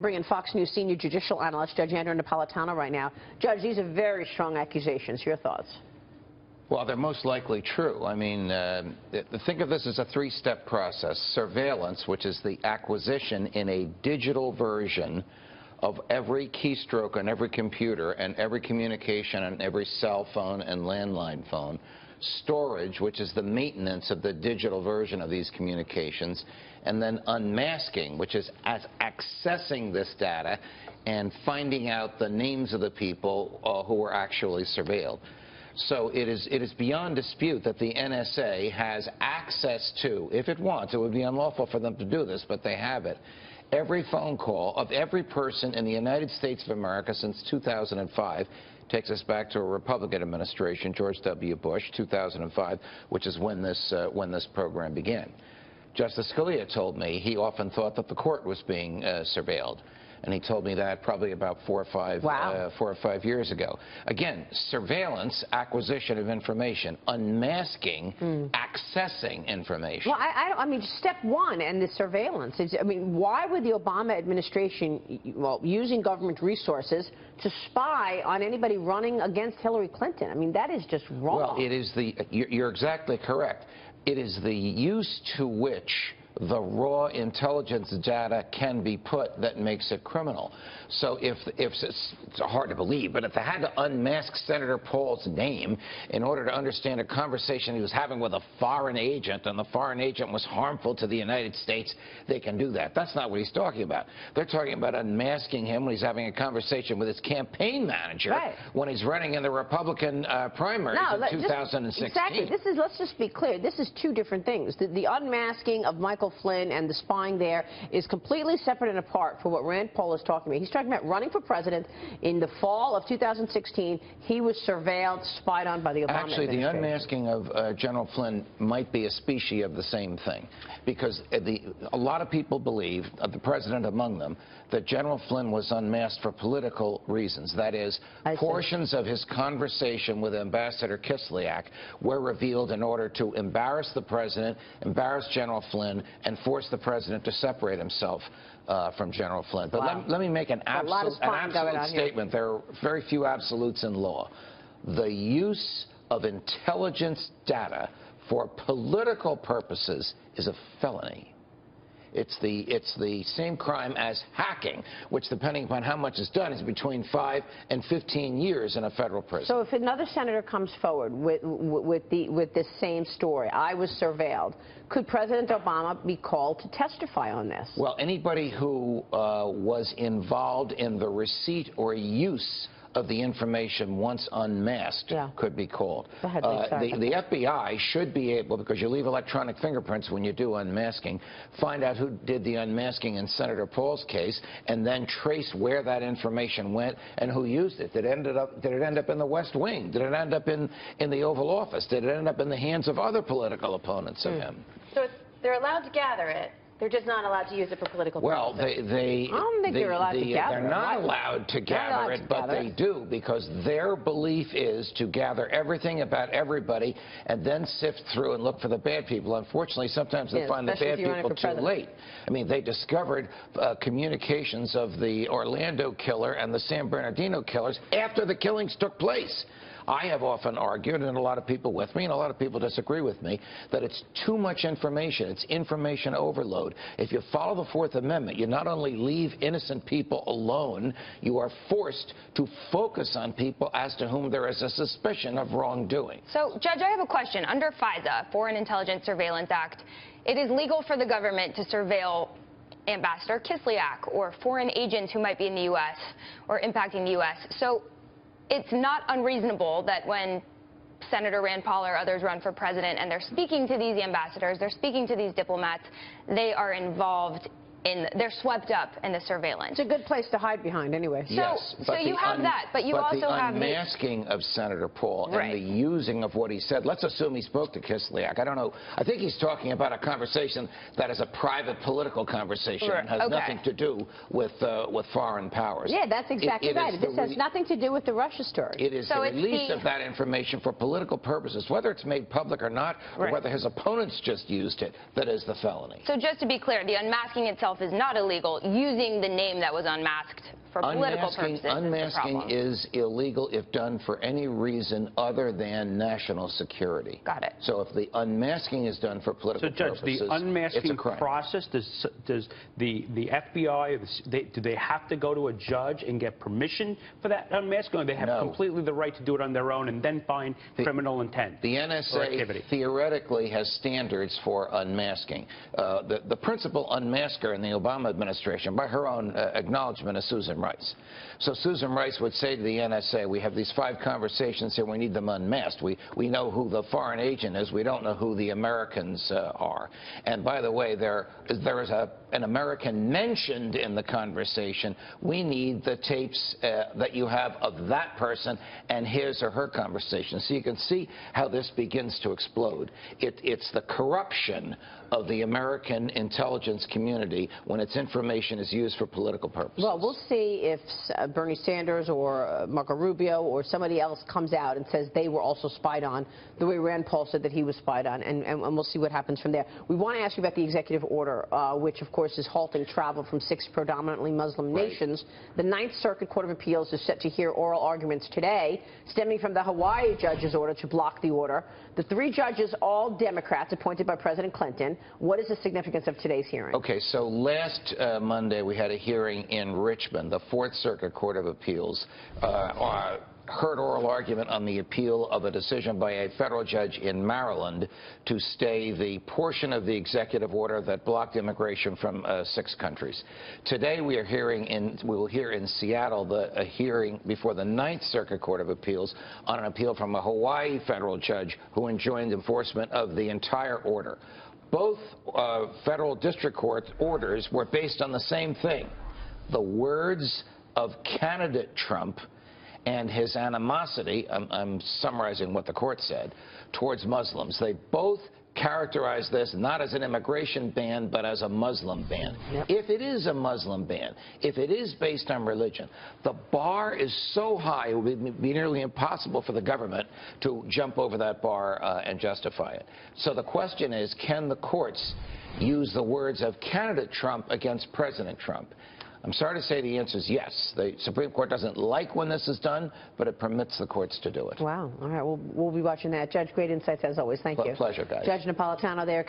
Bring in Fox News senior judicial analyst Judge Andrew Napolitano right now. Judge, these are very strong accusations. Your thoughts? Well, they're most likely true. I mean, think of this as a three-step process. Surveillance, which is the acquisition in a digital version of every keystroke on every computer and every communication on every cell phone and landline phone. Storage, which is the maintenance of the digital version of these communications, and then unmasking, which is as accessing this data and finding out the names of the people who were actually surveilled. So it is beyond dispute that the NSA has access to, if it wants, it would be unlawful for them to do this, but they have it, every phone call of every person in the United States of America since 2005. Takes us back to a Republican administration, George W. Bush, 2005, which is when this program began. Justice Scalia told me he often thought that the court was being surveilled. And he told me that probably about 4 or 5 years ago. Again, surveillance, acquisition of information, unmasking, accessing information. Well, I mean, step one and the surveillance is, I mean, why would the Obama administration, well, using government resources to spy on anybody running against Hillary Clinton? I mean, that is just wrong. Well, it is you're exactly correct. It is the use to which the raw intelligence data can be put that makes it criminal. So if it's hard to believe, but if they had to unmask Senator Paul's name in order to understand a conversation he was having with a foreign agent, and the foreign agent was harmful to the United States, they can do that. That's not what he's talking about. They're talking about unmasking him when he's having a conversation with his campaign manager when he's running in the Republican primaries in 2016. Exactly. Let's just be clear. This is two different things. The unmasking of Michael Flynn and the spying there is completely separate and apart from what Rand Paul is talking about. He's talking about running for president in the fall of 2016. He was surveilled, spied on by the Obama administration. Actually, the unmasking of General Flynn might be a species of the same thing, because a lot of people believe, the president among them, that General Flynn was unmasked for political reasons. That is, portions of his conversation with Ambassador Kislyak were revealed in order to embarrass the president, embarrass General Flynn, and force the president to separate himself from General Flynn. But let me make an absolute statement. There are very few absolutes in law. The use of intelligence data for political purposes is a felony. It's the same crime as hacking, which, depending upon how much is done, is between 5 and 15 years in a federal prison. So if another senator comes forward with this same story, I was surveilled, could President Obama be called to testify on this? Well, anybody who was involved in the receipt or use of the information once unmasked could be called. Go ahead, the FBI should be able, because you leave electronic fingerprints when you do unmasking, find out who did the unmasking in Senator Paul's case, and then trace where that information went and who used it. Did it end up in the West Wing? Did it end up in the Oval Office? Did it end up in the hands of other political opponents of him? So they're allowed to gather it. They're just not allowed to use it for political purposes. Well, I don't think they're allowed to gather it. They're not allowed to gather it, but they do, because their belief is to gather everything about everybody and then sift through and look for the bad people. Unfortunately, sometimes they find the bad people too late. I mean, they discovered communications of the Orlando killer and the San Bernardino killers after the killings took place. I have often argued, and a lot of people with me, and a lot of people disagree with me, that it's too much information. It's information overload. If you follow the Fourth Amendment, you not only leave innocent people alone, you are forced to focus on people as to whom there is a suspicion of wrongdoing. So, Judge, I have a question. Under FISA, Foreign Intelligence Surveillance Act, it is legal for the government to surveil Ambassador Kislyak or foreign agents who might be in the U.S. or impacting the U.S. So it's not unreasonable that when Senator Rand Paul or others run for president and they're speaking to these ambassadors, they're speaking to these diplomats, they are involved they're swept up in the surveillance. It's a good place to hide behind anyway. So you have that, but you also have the unmasking of Senator Paul and the using of what he said. Let's assume he spoke to Kislyak. I don't know. I think he's talking about a conversation that is a private political conversation and has nothing to do with foreign powers. Yeah, that's exactly right. This has nothing to do with the Russia story. It is the release of that information for political purposes, whether it's made public or not, or whether his opponents just used it, that is the felony. So just to be clear, the unmasking itself itself is not illegal. Using the name that was unmasked for political purposes Unmasking is illegal if done for any reason other than national security. Got it. So if the unmasking is done for political purposes, Judge, the unmasking it's a crime. process, does the FBI, do they have to go to a judge and get permission for that unmasking, or they have completely the right to do it on their own and then find criminal intent? The NSA theoretically has standards for unmasking. The principal unmasker in the Obama administration, by her own acknowledgement, is Susan Rice. So Susan Rice would say to the NSA, we have these 5 conversations here, we need them unmasked. We know who the foreign agent is, we don't know who the Americans are. And by the way, there is an American mentioned in the conversation. We need the tapes that you have of that person and his or her conversation. So you can see how this begins to explode. It's the corruption of the American intelligence community when its information is used for political purposes. Well, we'll see if Bernie Sanders or Marco Rubio or somebody else comes out and says they were also spied on, the way Rand Paul said that he was spied on, and we'll see what happens from there. We want to ask you about the executive order, which, of course, is halting travel from 6 predominantly Muslim nations. The Ninth Circuit Court of Appeals is set to hear oral arguments today, stemming from the Hawaii judge's order to block the order. The 3 judges, all Democrats, appointed by President Clinton. What is the significance of today's hearing? Okay, so last Monday we had a hearing in Richmond. The Fourth Circuit Court of Appeals heard oral argument on the appeal of a decision by a federal judge in Maryland to stay the portion of the executive order that blocked immigration from 6 countries. Today we will hear in Seattle a hearing before the Ninth Circuit Court of Appeals on an appeal from a Hawaii federal judge who enjoined enforcement of the entire order. Both federal district court orders were based on the same thing: the words of candidate Trump and his animosity, I'm summarizing what the court said, towards Muslims. They both characterize this not as an immigration ban, but as a Muslim ban. Yep. If it is a Muslim ban, if it is based on religion, the bar is so high it would be nearly impossible for the government to jump over that bar and justify it. So the question is, can the courts use the words of candidate Trump against President Trump? I'm sorry to say the answer is yes. The Supreme Court doesn't like when this is done, but it permits the courts to do it. Wow. All right. We'll be watching that. Judge, great insights as always. Thank you. Pleasure, guys. Judge Napolitano there.